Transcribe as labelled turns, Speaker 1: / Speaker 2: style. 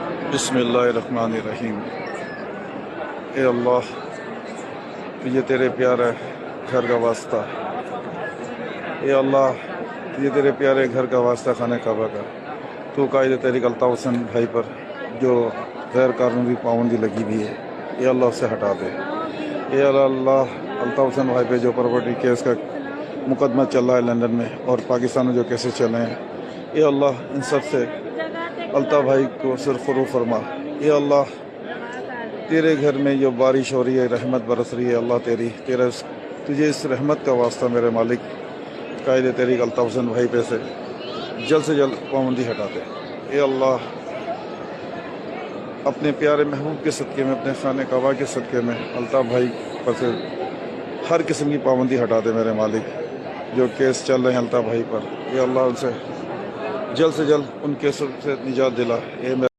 Speaker 1: بسم اللہ الرحمن الرحیم۔ اے اللہ، یہ تیرے پیارے گھر کا واسطہ، اے اللہ یہ تیرے پیارے گھر کا واسطہ خانہ کعبہ کا، تو قائد تحریک الطاف حسین بھائی پر جو غیر قانونی پابندی لگی ہوئی ہے، اے اللہ اسے ہٹا دے۔ اے اللہ الطاف حسین بھائی پہ جو پراپرٹی کیس کا مقدمہ چل رہا ہے لندن میں، اور پاکستان میں جو کیسز چل رہے ہیں، اے اللہ ان سب سے الطاف بھائی کو سرخرو فرما۔ اے اللہ تیرے گھر میں جو بارش ہو رہی ہے، رحمت برس رہی ہے، اللہ تجھے اس رحمت کا واسطہ میرے مالک قائد تحریک الطاف حسین بھائی پہ سے جلد پابندی ہٹا دے۔ اے اللہ اپنے پیارے محبوب کے صدقے میں، اپنے خانہ کعبہ کے صدقے میں الطاف بھائی پر سے ہر قسم کی پابندی ہٹا دے میرے مالک۔ جو کیس چل رہے ہیں الطاف بھائی پر، اے اللہ ان سے جلد ان کیسوں سے نجات دلا۔